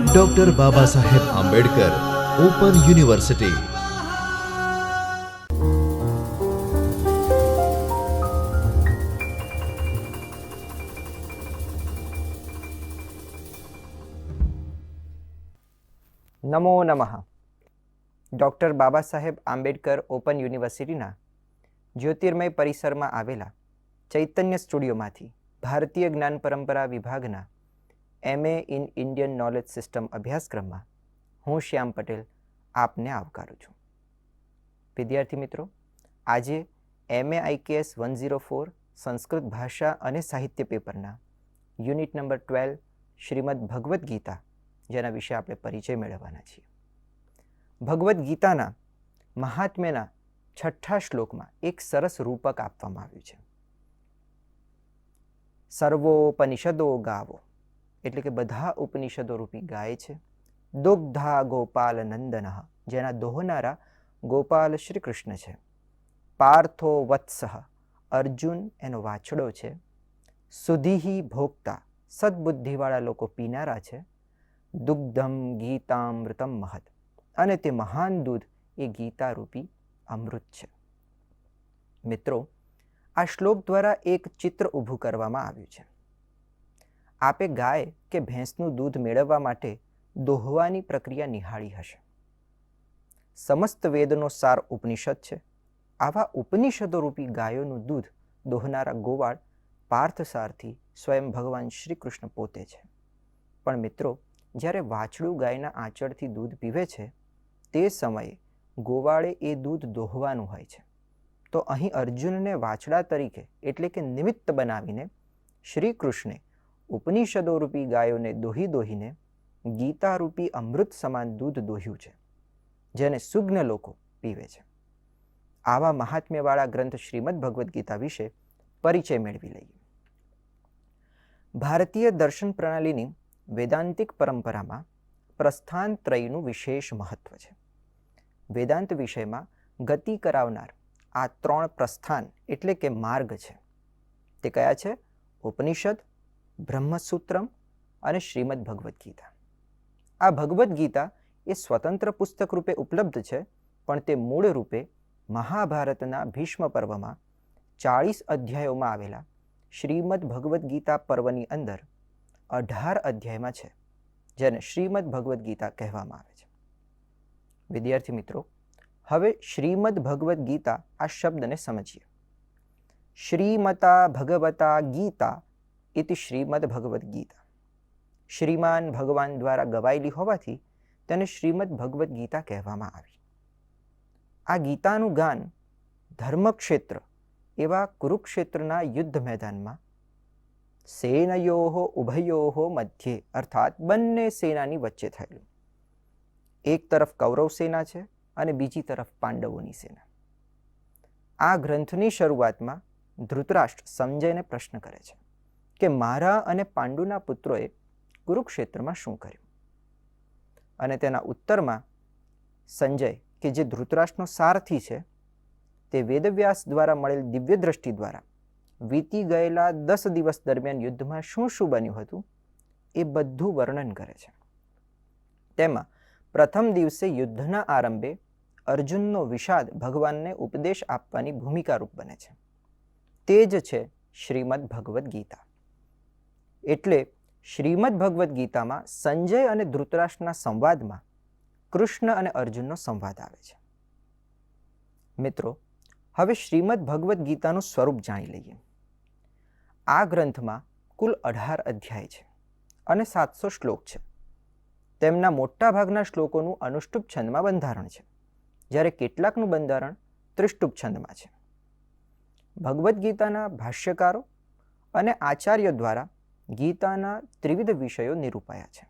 Doctor Baba Saheb Ambedkar open university. નમો નમઃ. Doctor Baba Saheb Ambedkar open યુનિવર્સિટીના જ્યોતિર્મય પરિસરમાં આવેલા ચૈતન્ય સ્ટુડિયોમાંથી ભારતીય જ્ઞાન પરંપરા વિભાગના MA in Indian knowledge system અભ્યાસક્રમમાં હું શ્યામ પટેલ આપને આવકારું છું. વિદ્યાર્થી મિત્રો, આજે MA IKS 104 સંસ્કૃત ભાષા અને સાહિત્ય પેપરના યુનિટ નંબર 12 શ્રીમદ ભગવદ્ ગીતા, જેના વિશે આપણે પરિચય મેળવવાના છીએ. ભગવદ્ ગીતાના મહાત્મ્યના 6ઠ્ઠા શ્લોકમાં એક સરસ રૂપક આપવામાં આવ્યું છે. સર્વોપનિષદો ગાવો, એટલે કે બધા ઉપનિષદો રૂપી ગાય છે. દુગ્ધા ગોપાલ નંદન, જેના દોહનારા ગોપાલ શ્રી કૃષ્ણ છે. પાર્થો વત્સઃ, અર્જુન એનો વાછડો છે. સુધીહી ભોક્તા, સદબુદ્ધિવાળા લોકો પીનારા છે. દુગ્ધમ ગીતામૃતમ મહત, અને તે મહાન દૂધ એ ગીતારૂપી અમૃત છે. મિત્રો, આ શ્લોક દ્વારા એક ચિત્ર ઊભું કરવામાં આવ્યું છે. આપે ગાય કે ભેંસનું દૂધ મેળવવા માટે દોહવાની પ્રક્રિયા નિહાળી હશે. સમસ્ત વેદનો સાર ઉપનિષદ છે. આવા ઉપનિષદો રૂપી ગાયોનું દૂધ દોહનારા ગોવાળ પાર્થસારથી સ્વયં ભગવાન શ્રી કૃષ્ણ પોતે છે. પણ મિત્રો, જ્યારે વાછડું ગાયના આંચળથી દૂધ પીવે છે તે સમયે ગોવાળે એ દૂધ દોહવાનું હોય છે. તો અહીં અર્જુનને વાછડા તરીકે એટલે કે નિમિત્ત બનાવીને શ્રી કૃષ્ણે ઉપનિષદો રૂપી ગાયોને દોહી દોહીને ગીતારૂપી અમૃત સમાન દૂધ દોહ્યું છે, જેને સુજ્ઞ લોકો પીવે છે. આવા મહાત્મ્યવાળા ગ્રંથ શ્રીમદ ભગવદ્ ગીતા વિશે પરિચય મેળવી લઈએ. ભારતીય દર્શન પ્રણાલીની વેદાંતિક પરંપરામાં પ્રસ્થાન ત્રયનું વિશેષ મહત્વ છે. વેદાંત વિષયમાં ગતિ કરાવનાર આ 3 પ્રસ્થાન એટલે કે માર્ગ છે. તે કયા છે? ઉપનિષદ, બ્રહ્મસૂત્રમ અને શ્રીમદ ભગવદ્ ગીતા. આ ભગવદ્ ગીતા એ સ્વતંત્ર પુસ્તક રૂપે ઉપલબ્ધ છે, પણ તે મૂળ રૂપે મહાભારતના ભીષ્મ પર્વમાં 40 અધ્યાયોમાં આવેલા શ્રીમદ ભગવદ્ ગીતા પર્વની અંદર 18 અધ્યાયમાં છે, જેને શ્રીમદ ભગવદ્ ગીતા કહેવામાં આવે છે. વિદ્યાર્થી મિત્રો, હવે શ્રીમદ ભગવદ્ ગીતા આ શબ્દને સમજીએ. શ્રીમતા ભગવતા ગીતા ઇતિ શ્રીમદ ભગવદ્ ગીતા. શ્રીમાન ભગવાન દ્વારા ગવાયેલી હોવાથી તેને શ્રીમદ ભગવદ્ ગીતા કહેવામાં આવી. આ ગીતાનું ગાન ધર્મક્ષેત્ર એવા કુરુક્ષેત્રના યુદ્ધ મેદાનમાં સેનયોહો ઉભયોહો મધ્યે, અર્થાત બંને સેનાની વચ્ચે થયેલું. એક તરફ કૌરવ સેના છે અને બીજી તરફ પાંડવોની સેના. આ ગ્રંથની શરૂઆતમાં ધૃતરાષ્ટ્ર સંજયને પ્રશ્ન કરે છે કે મારા અને પાંડુના પુત્રોએ કુરુક્ષેત્રમાં શું કર્યું? અને તેના ઉત્તરમાં સંજય, કે જે ધૃતરાષ્ટ્રનો સારથી છે, તે વેદવ્યાસ દ્વારા મળેલ દિવ્ય દ્રષ્ટિ દ્વારા વીતી ગયેલા 10 દિવસ દરમિયાન યુદ્ધમાં શું શું બન્યું હતું એ બધું વર્ણન કરે છે. તેમાં પ્રથમ દિવસે યુદ્ધના આરંભે અર્જુનનો વિષાદ ભગવાનને ઉપદેશ આપવાની ભૂમિકા રૂપ બને છે. તે જ છે શ્રીમદ ભગવદ્ ગીતા. એટલે શ્રીમદ ભગવદ્ ગીતામાં સંજય અને ધૃતરાષ્ટ્રના સંવાદમાં કૃષ્ણ અને અર્જુનનો સંવાદ આવે છે. મિત્રો, હવે શ્રીમદ ભગવદ્ ગીતાનું સ્વરૂપ જાણી લઈએ. આ ગ્રંથમાં કુલ 18 અધ્યાય છે અને 700 શ્લોક છે. તેમના મોટા ભાગના શ્લોકોનું અનુષ્ટુપ છંદમાં બંધારણ છે, જ્યારે કેટલાકનું બંધારણ ત્રિષ્ટુપ છંદમાં છે. ભગવદ્ ગીતાના ભાષ્યકારો અને આચાર્યો દ્વારા ગીતાના ત્રિવિધ વિષયો નિરૂપાયા છે: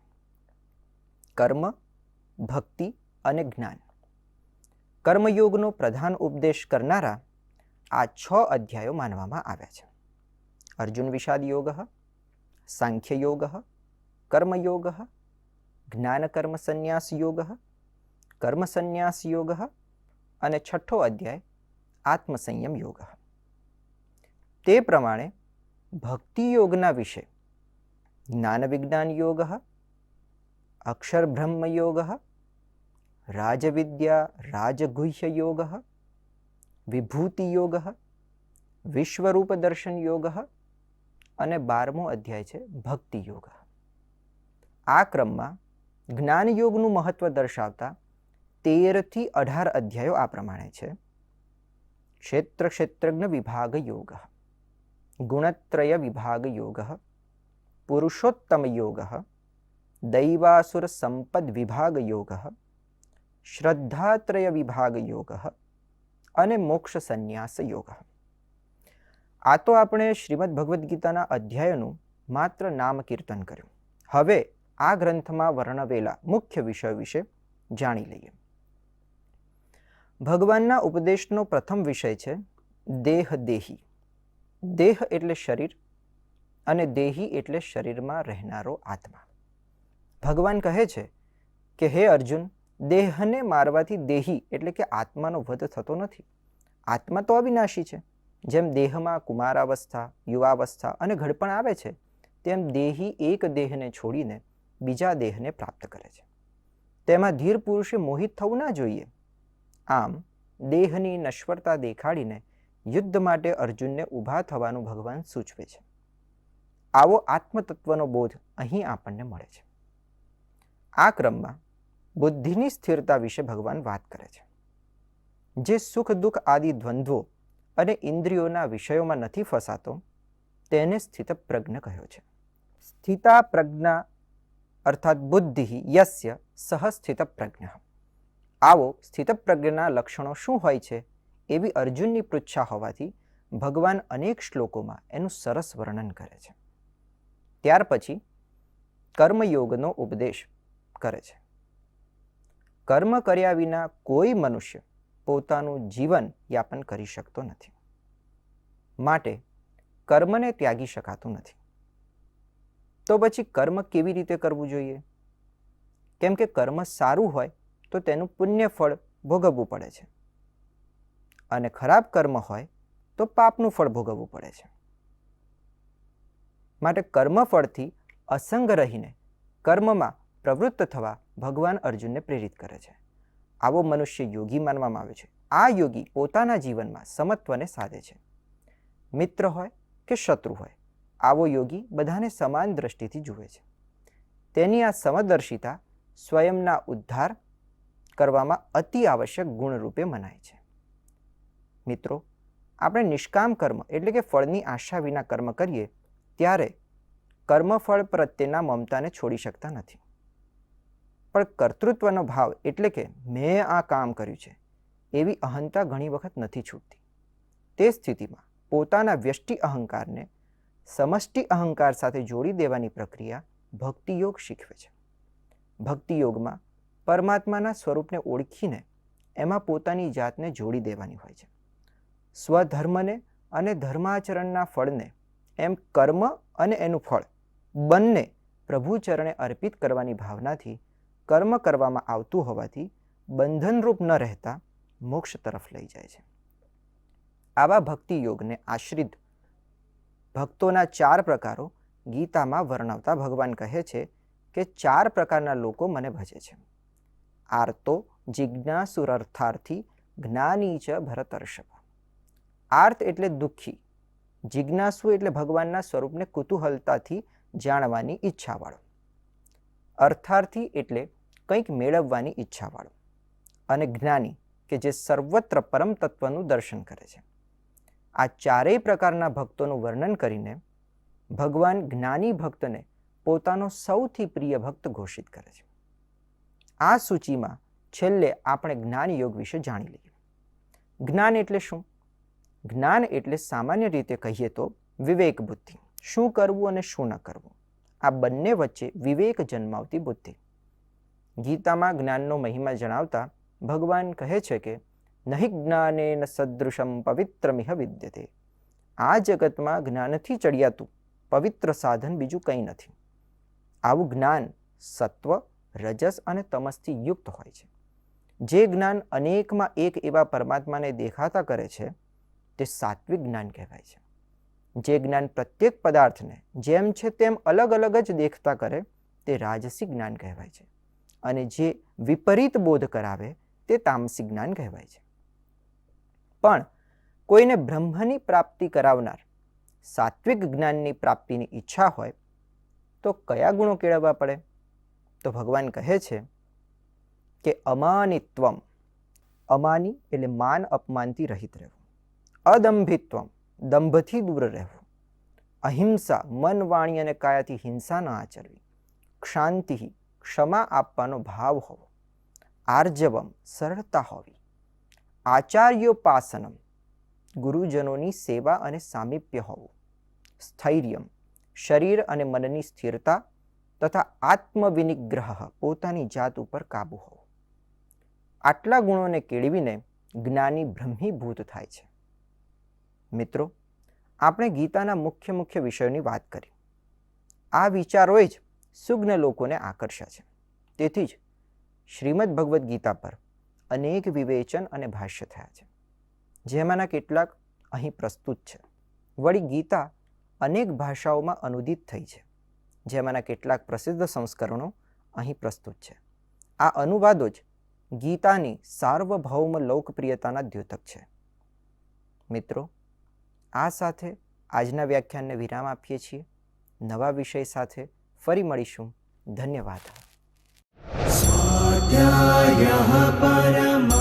કર્મ, ભક્તિ અને જ્ઞાન. કર્મયોગનો પ્રધાન ઉપદેશ કરનારા આ 6 અધ્યાયો માનવામાં આવ્યા છે: અર્જુન વિષાદ યોગ, સાંખ્ય યોગ, કર્મયોગ, જ્ઞાન કર્મ સંન્યાસ યોગ, કર્મ સંન્યાસ યોગ અને 6ઠ્ઠો અધ્યાય આત્મસંયમ યોગ. તે પ્રમાણે ભક્તિ યોગના વિશે જ્ઞાન યોગ, અક્ષરબ્રહ્મ યોગ, રાજવિદ્યા રાજગુહ્ય યોગ, વિભૂતિ યોગ, વિશ્વરૂપ દર્શન યોગ અને 12મો અધ્યાય છે ભક્તિ યોગ. આ ક્રમમાં જ્ઞાન યોગનું મહત્વ દર્શાવતા 13 થી 18 અધ્યાયો આ પ્રમાણે છે. ક્ષેત્ર ક્ષેત્રજ્ઞ વિભાગ યોગ, ગુણત્રય વિભાગ યોગ, પુરુષોત્તમ યોગ, દૈવાસુર સંપદ વિભાગ યોગ, શ્રદ્ધાત્રય વિભાગ યોગ અને મોક્ષ સંન્યાસ યોગ. આ તો આપણે શ્રીમદ ભગવદ્ ગીતાના અધ્યાયોનું માત્ર નામ કીર્તન કર્યું. હવે આ ગ્રંથમાં વર્ણવેલા મુખ્ય વિષયો વિશે જાણી લઈએ. ભગવાનના ઉપદેશનો પ્રથમ વિષય છે દેહ દેહી. દેહ એટલે શરીર અને દેહી એટલે શરીરમાં રહેનારો આત્મા. ભગવાન કહે છે કે હે અર્જુન, દેહને મારવાથી દેહી એટલે કે આત્માનો વધ થતો નથી. આત્મા તો અવિનાશી છે. જેમ દેહમાં કુમારાવસ્થા, યુવાવસ્થા અને ઘડપણ આવે છે, તેમ દેહી એક દેહને છોડીને બીજા દેહને પ્રાપ્ત કરે છે. તેમાં ધીર પુરુષે મોહિત થવું ના જોઈએ. આમ દેહની નશ્વરતા દેખાડીને યુદ્ધ માટે અર્જુનને ઊભા થવાનું ભગવાન સૂચવે છે. આવો આત્મતત્વનો બોધ અહીં આપણને મળે છે. આ ક્રમમાં બુદ્ધિની સ્થિરતા વિશે ભગવાન વાત કરે છે. જે સુખ દુઃખ આદિ દ્વંદ્વો અને ઇન્દ્રિયોના વિષયોમાં નથી ફસાતો તેને સ્થિતપ્રજ્ઞ કહ્યો છે. સ્થિતા પ્રજ્ઞા અર્થાત બુદ્ધિ યસ્ય સહ સ્થિતપ્રજ્ઞ. આવો સ્થિતપ્રજ્ઞના લક્ષણો શું હોય છે એવી અર્જુનની પૃચ્છા હોવાથી ભગવાન અનેક શ્લોકોમાં એનું સરસ વર્ણન કરે છે. ત્યાર પછી કર્મયોગનો ઉપદેશ કરે છે. કર્મ કર્યા વિના કોઈ મનુષ્ય પોતાનું જીવન યાપન કરી શકતો નથી. માટે કર્મને ત્યાગી શકાતું નથી. તો પછી કર્મ કેવી રીતે કરવું જોઈએ? કેમ કે કર્મ સારું હોય તો તેનું પુણ્ય ફળ ભોગવવું પડે છે અને ખરાબ કર્મ હોય તો પાપનું ફળ ભોગવવું પડે છે. માટે કર્મફળથી અસંગ રહીને કર્મમાં પ્રવૃત્ત થવા ભગવાન અર્જુનને પ્રેરિત કરે છે. આવો મનુષ્ય યોગી માનવામાં આવે છે. આ યોગી પોતાના જીવનમાં સમત્વને સાધે છે. મિત્ર હોય કે શત્રુ હોય, આવો યોગી બધાને સમાન દ્રષ્ટિથી જુએ છે. તેની આ સમદર્શિતા સ્વયંના ઉદ્ધાર કરવામાં અતિ આવશ્યક ગુણરૂપે મનાય છે. મિત્રો, આપણે નિષ્કામ કર્મ એટલે કે ફળની આશા વિના કર્મ કરીએ ત્યારે કર્મફળ પ્રત્યેના મમતાને છોડી શકતા નથી. પણ કર્તૃત્વનો ભાવ એટલે કે મેં આ કામ કર્યું છે એવી અહંતા ઘણી વખત નથી છૂટતી. તે સ્થિતિમાં પોતાના વ્યષ્ટિ અહંકારને સમષ્ટિ અહંકાર સાથે જોડી દેવાની પ્રક્રિયા ભક્તિયોગ શીખવે છે. ભક્તિયોગમાં પરમાત્માના સ્વરૂપને ઓળખીને એમાં પોતાની જાતને જોડી દેવાની હોય છે. સ્વધર્મને અને ધર્માચરણના ફળને એમ કર્મ અને એનું ફળ બંને પ્રભુચરણે અર્પિત કરવાની ભાવનાથી કર્મ કરવામાં આવતું હોવાથી બંધનરૂપ ન રહેતા મોક્ષ તરફ લઈ જાય છે. આવા ભક્તિ યોગને આશ્રિત ભક્તોના 4 પ્રકારો ગીતામાં વર્ણવતા ભગવાન કહે છે કે 4 પ્રકારના લોકો મને ભજે છે. આર્તો જિજ્ઞાસુરર્થાર્થી જ્ઞાની ચ ભરતર્ષભ. આર્ત એટલે દુઃખી, જિજ્ઞાસુ એટલે ભગવાનના સ્વરૂપને કુતૂહલતાથી જાણવાની ઈચ્છાવાળો, અર્થાર્થી એટલે કંઈક મેળવવાની ઈચ્છાવાળો, અને જ્ઞાની કે જે સર્વત્ર પરમ તત્વનું દર્શન કરે છે. આ 4 પ્રકારના ભક્તોનું વર્ણન કરીને ભગવાન જ્ઞાની ભક્તને પોતાનો સૌથી પ્રિય ભક્ત ઘોષિત કરે છે. આ સૂચિમાં છેલ્લે આપણે જ્ઞાન યોગ વિશે જાણી લઈએ. જ્ઞાન એટલે શું? જ્ઞાન એટલે સામાન્ય રીતે કહીએ તો વિવેક બુદ્ધિ. શું કરવું અને શું ન કરવું, આ બંને વચ્ચે વિવેક જન્માવતી બુદ્ધિ. ગીતામાં જ્ઞાનનો મહિમા જણાવતા ભગવાન કહે છે કે નહીં જ્ઞાનેન સદૃશમ પવિત્રમિહ વિદ્યતે. આ જગતમાં જ્ઞાનથી ચડિયાતું પવિત્ર સાધન બીજું કંઈ નથી. આવું જ્ઞાન સત્વ, રજસ અને તમસથી યુક્ત હોય છે. જે જ્ઞાન અનેકમાં એક એવા પરમાત્માને દેખાતા કરે છે તે સાત્વિક જ્ઞાન કહેવાય છે. જે જ્ઞાન પ્રત્યેક પદાર્થને જેમ છે તેમ અલગ અલગ જ દેખતા કરે તે રાજસી જ્ઞાન કહેવાય છે, અને જે વિપરીત બોધ કરાવે તે તામસી જ્ઞાન કહેવાય છે. પણ કોઈને બ્રહ્મની પ્રાપ્તિ કરાવનાર સાત્વિક જ્ઞાનની પ્રાપ્તિની ઈચ્છા હોય તો કયા ગુણો કેળવવા પડે? તો ભગવાન કહે છે કે અમાનિત્વમ, અમાની એટલે માન અપમાનથી રહિત રહેવું, અદંભિત્વમ દંભથી દૂર રહેવું, અહિંસા મન વાણી અને કાયાથી હિંસા ન આચરવી, ક્ષાંતિ ક્ષમા આપવાનો ભાવ હોવો, આર્જવમ સરળતા હોવી, આચાર્યોપાસનમ ગુરુજનોની સેવા અને સામીપ્ય હોવું, સ્થૈર્યમ શરીર અને મનની સ્થિરતા તથા આત્મવિનિગ્રહ પોતાની જાત ઉપર કાબુ હોવો. આટલા ગુણોને કેળવીને જ્ઞાની બ્રહ્મીભૂત થાય છે. મિત્રો, આપણે ગીતાના મુખ્ય વિષયોની વાત કરી. આ વિચારોએ જ સુજ્ઞ લોકોને આકર્ષ્યા છે. તેથી જ શ્રીમદ ભગવદ્ ગીતા પર અનેક વિવેચન અને ભાષ્ય થયા છે, જેમાંના કેટલાક અહીં પ્રસ્તુત છે. વળી ગીતા અનેક ભાષાઓમાં અનુદિત થઈ છે, જેમાંના કેટલાક પ્રસિદ્ધ સંસ્કરણો અહીં પ્રસ્તુત છે. આ અનુવાદો જ ગીતાની સાર્વભૌમ લોકપ્રિયતાના દ્યોતક છે. મિત્રો, આ સાથે આજના વ્યાખ્યાનને વિરામ આપીએ છીએ. નવા વિષય સાથે ફરી મળીશું. ધન્યવાદ. સ્વાધ્યાયઃ પરમઃ